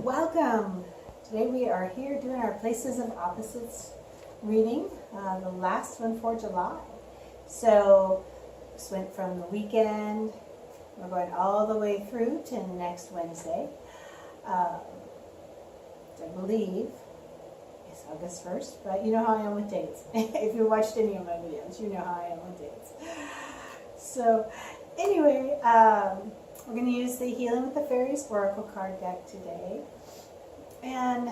Welcome! Today we are here doing our Places of Opposites reading, the last one for July. So, this went from the weekend, we're going all the way through to next Wednesday. I believe it's August 1st, but you know how I am with dates. If you watched any of my videos, you know how I am with dates. So, anyway, we're going to use the Healing with the Fairies Oracle card deck today. And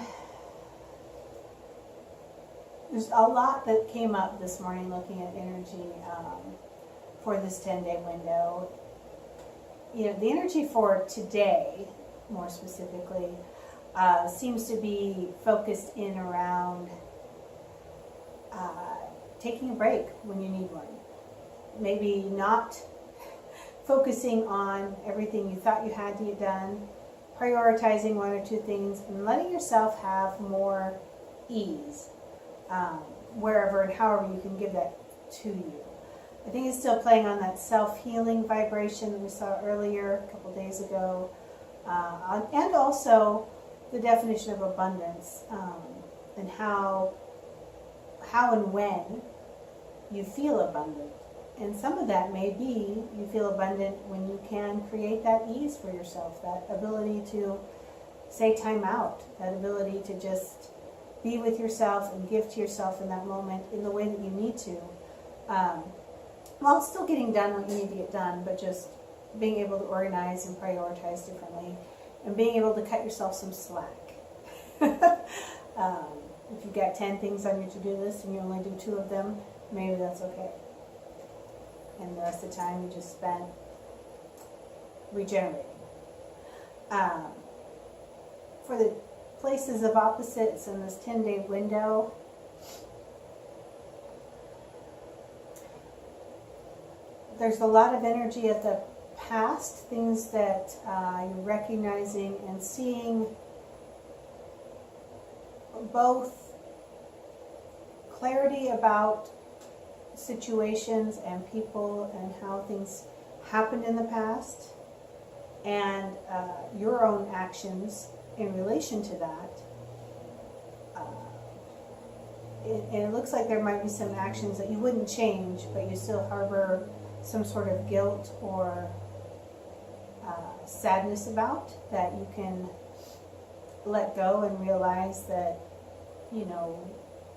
there's a lot that came up this morning looking at energy for this 10-day window. You know, the energy for today, more specifically, seems to be focused in around taking a break when you need one. Maybe not focusing on everything you thought you had to get done, prioritizing one or two things, and letting yourself have more ease wherever and however you can give that to you. I think it's still playing on that self-healing vibration that we saw earlier, a couple days ago, and also the definition of abundance and how and when you feel abundant. And some of that may be you feel abundant when you can create that ease for yourself, that ability to say time out, that ability to just be with yourself and give to yourself in that moment in the way that you need to, while still getting done what you need to get done, but just being able to organize and prioritize differently and being able to cut yourself some slack. If you've got 10 things on your to-do list and you only do 2 of them, maybe that's okay. And the rest of the time you just spent regenerating. For the places of opposites in this 10-day window, there's a lot of energy at the past, things that you're recognizing and seeing both clarity about situations and people and how things happened in the past, and your own actions in relation to that. And it looks like there might be some actions that you wouldn't change, but you still harbor some sort of guilt or sadness about, that you can let go and realize that, you know,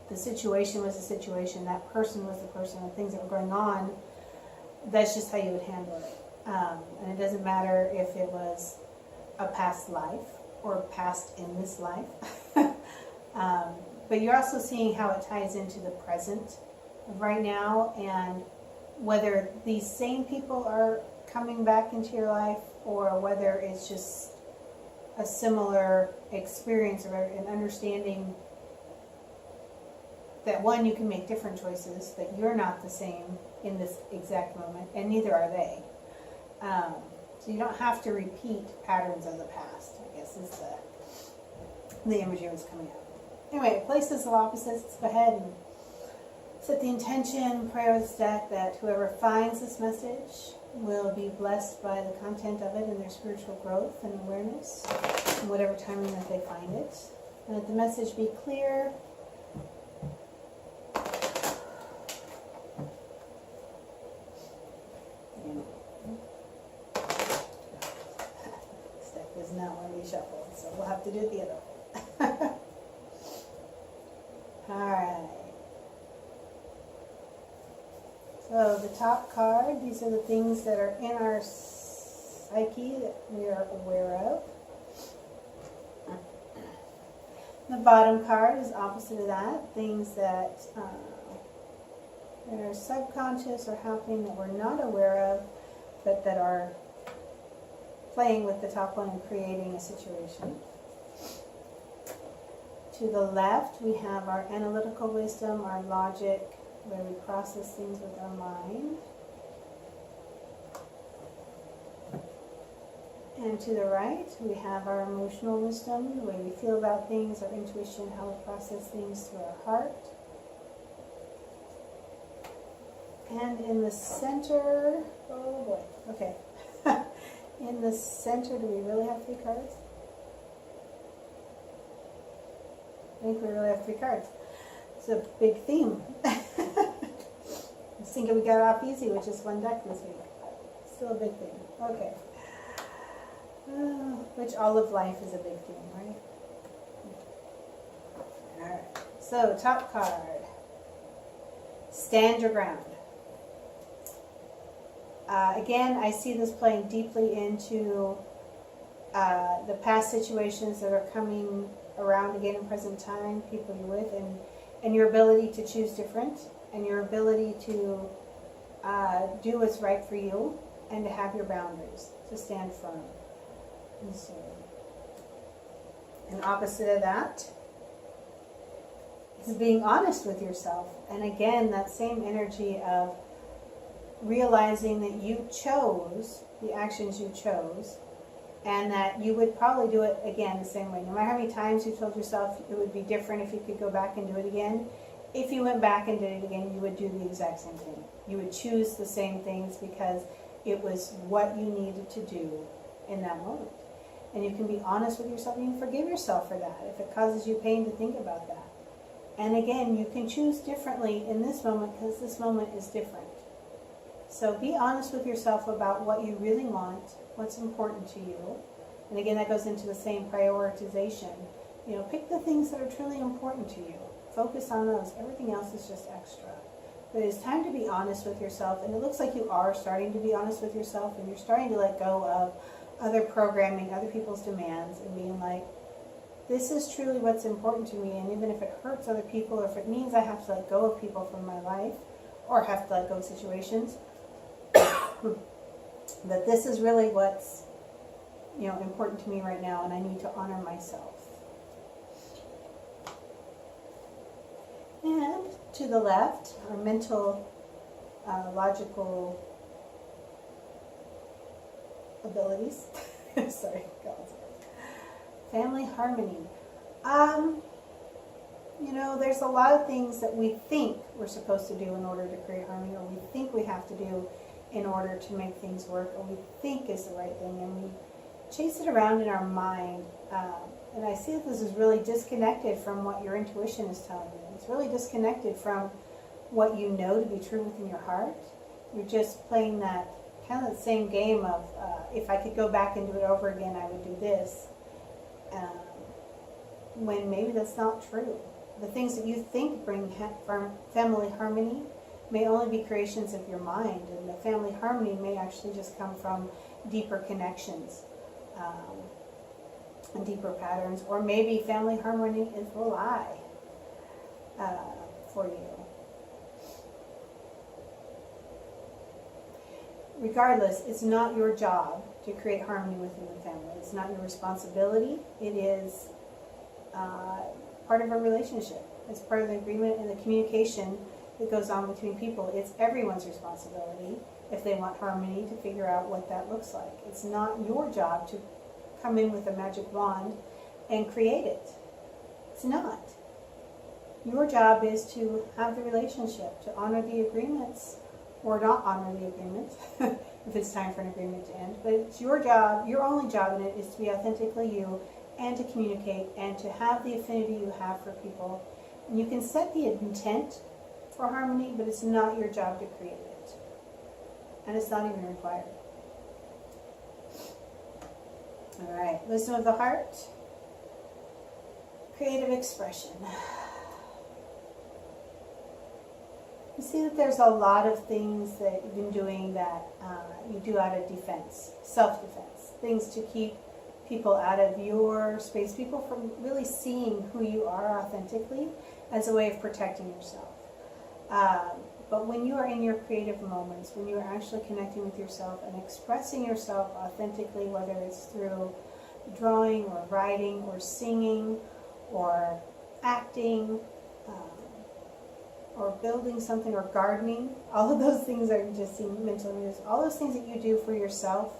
the situation was the situation, that person was the person, the things that were going on, that's just how you would handle it. And it doesn't matter if it was a past life or past in this life. But you're also seeing how it ties into the present right now, and whether these same people are coming back into your life or whether it's just a similar experience or an understanding that, one, you can make different choices, that you're not the same in this exact moment, and neither are they. So you don't have to repeat patterns of the past, I guess is the imagery was coming out. Anyway, places of opposites, let's go ahead and set the intention, pray with this deck that whoever finds this message will be blessed by the content of it and their spiritual growth and awareness in whatever timing that they find it. And let the message be clear, does not want to be shuffled, so we'll have to do it the other way. Alright. So the top card, these are the things that are in our psyche that we are aware of. The bottom card is opposite of that, things that are subconscious or happening that we're not aware of, but that are playing with the top one and creating a situation. To the left, we have our analytical wisdom, our logic, where we process things with our mind. And to the right, we have our emotional wisdom, the way we feel about things, our intuition, how we process things through our heart. And in the center, oh boy, okay. In the center, do we really have 3 cards? I think we really have 3 cards. It's a big theme. I was thinking we got off easy with just 1 deck this week. Still a big theme. Okay. Which all of life is a big theme, right? Alright. So, top card. Stand your ground. Again, I see this playing deeply into the past situations that are coming around again in present time, people you're with, and your ability to choose different, and your ability to do what's right for you, and to have your boundaries, to stand firm. And so, and opposite of that is being honest with yourself. And again, that same energy of realizing that you chose the actions you chose, and that you would probably do it again the same way. No matter how many times you told yourself it would be different if you could go back and do it again, if you went back and did it again, you would do the exact same thing. You would choose the same things because it was what you needed to do in that moment. And you can be honest with yourself, and you can forgive yourself for that if it causes you pain to think about that. And again, you can choose differently in this moment because this moment is different. So be honest with yourself about what you really want, what's important to you. And again, that goes into the same prioritization. You know, pick the things that are truly important to you. Focus on those. Everything else is just extra. But it's time to be honest with yourself. And it looks like you are starting to be honest with yourself, and you're starting to let go of other programming, other people's demands, and being like, this is truly what's important to me. And even if it hurts other people, or if it means I have to let go of people from my life, or have to let go of situations, that this is really what's, you know, important to me right now, and I need to honor myself. And to the left are mental, logical abilities. Sorry, God. Family harmony. You know, there's a lot of things that we think we're supposed to do in order to create harmony, or we think we have to do in order to make things work, or we think is the right thing, and we chase it around in our mind. And I see that this is really disconnected from what your intuition is telling you. It's really disconnected from what you know to be true within your heart. You're just playing that kind of the same game of, if I could go back and do it over again, I would do this. When maybe that's not true. The things that you think bring family harmony may only be creations of your mind, and the family harmony may actually just come from deeper connections and deeper patterns, or maybe family harmony is a lie for you. Regardless, it's not your job to create harmony within the family. It's not your responsibility. It is part of a relationship. It's part of the agreement and the communication that goes on between people. It's everyone's responsibility, if they want harmony, to figure out what that looks like. It's not your job to come in with a magic wand and create it. It's not. Your job is to have the relationship, to honor the agreements, or not honor the agreement if it's time for an agreement to end. But it's your job, your only job in it is to be authentically you, and to communicate, and to have the affinity you have for people. And you can set the intent for harmony, but it's not your job to create it. And it's not even required. All right, wisdom of the heart, creative expression. You see that there's a lot of things that you've been doing that you do out of defense, self-defense, things to keep people out of your space, people from really seeing who you are authentically as a way of protecting yourself. But when you are in your creative moments, when you are actually connecting with yourself and expressing yourself authentically, whether it's through drawing or writing or singing or acting, or building something, or gardening, all of those things are just mental music. All those things that you do for yourself,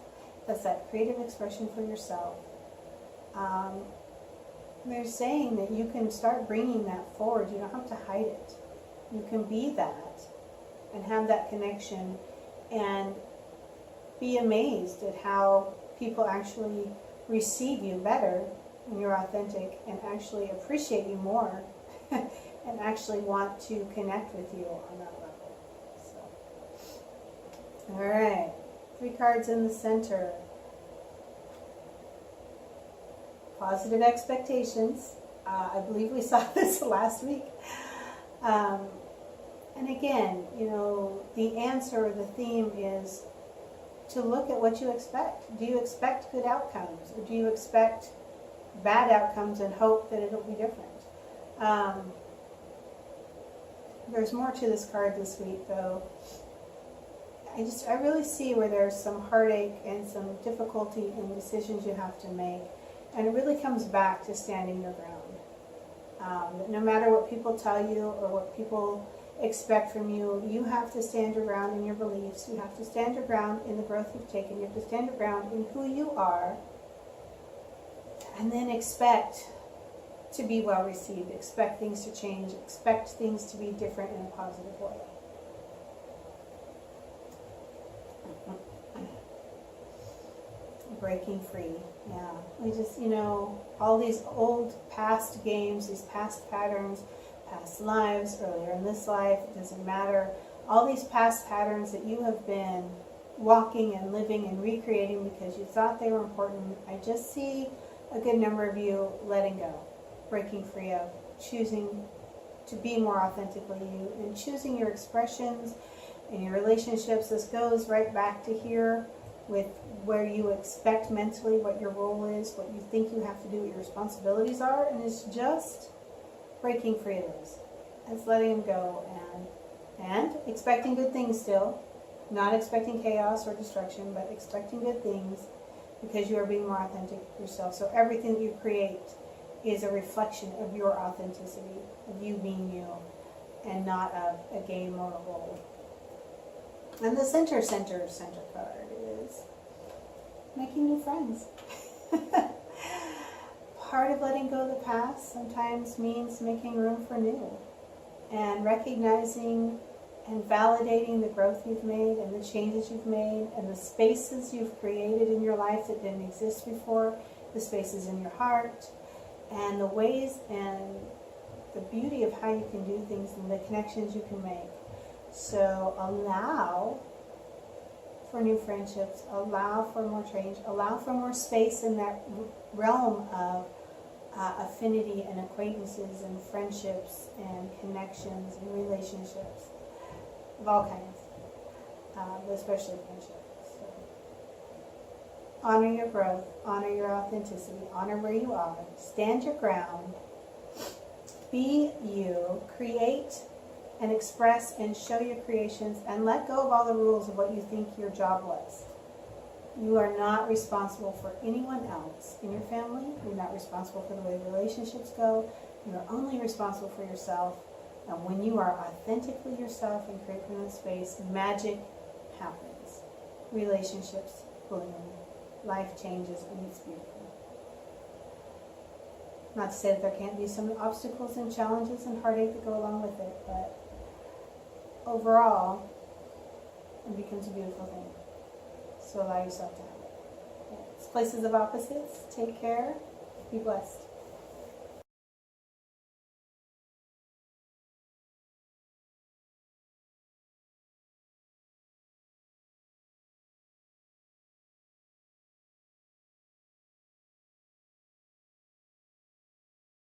that's that creative expression for yourself. They're saying that you can start bringing that forward. You don't have to hide it. You can be that and have that connection and be amazed at how people actually receive you better when you're authentic and actually appreciate you more and actually want to connect with you on that level. So, all right, 3 cards in the center. Positive expectations. I believe we saw this last week. And again, you know, the answer or the theme is to look at what you expect. Do you expect good outcomes, or do you expect bad outcomes and hope that it'll be different? There's more to this card this week, though. I really see where there's some heartache and some difficulty in decisions you have to make, and it really comes back to standing your ground. That no matter what people tell you or what people expect from you, you have to stand your ground in your beliefs. You have to stand your ground in the growth you've taken. You have to stand your ground in who you are, and then expect to be well received. Expect things to change. Expect things to be different in a positive way. Breaking free. Yeah. We just, you know, all these old past games, these past patterns, past lives, earlier in this life, it doesn't matter. All these past patterns that you have been walking and living and recreating because you thought they were important. I just see a good number of you letting go, breaking free of, choosing to be more authentically you, and choosing your expressions and your relationships. This goes right back to here with where you expect mentally what your role is, what you think you have to do, what your responsibilities are, and it's just breaking free of those. It's letting them go and expecting good things still, not expecting chaos or destruction, but expecting good things because you are being more authentic yourself. So everything that you create is a reflection of your authenticity, of you being you, and not of a game or a role. And the center card is making new friends. Part of letting go of the past sometimes means making room for new, and recognizing and validating the growth you've made and the changes you've made and the spaces you've created in your life that didn't exist before, the spaces in your heart, and the ways and the beauty of how you can do things and the connections you can make. So allow for new friendships, allow for more change, allow for more space in that realm of affinity and acquaintances and friendships and connections and relationships of all kinds, but especially friendships. So, honor your growth, honor your authenticity, honor where you are, stand your ground, be you, create and express and show your creations, and let go of all the rules of what you think your job was. You are not responsible for anyone else in your family. You're not responsible for the way relationships go. You are only responsible for yourself. And when you are authentically yourself and create from that space, magic happens. Relationships bloom. Life changes, and it's beautiful. Not to say that there can't be some obstacles and challenges and heartache that go along with it, but overall, it becomes a beautiful thing. So allow yourself to have it. It's places of opposites. Take care. Be blessed.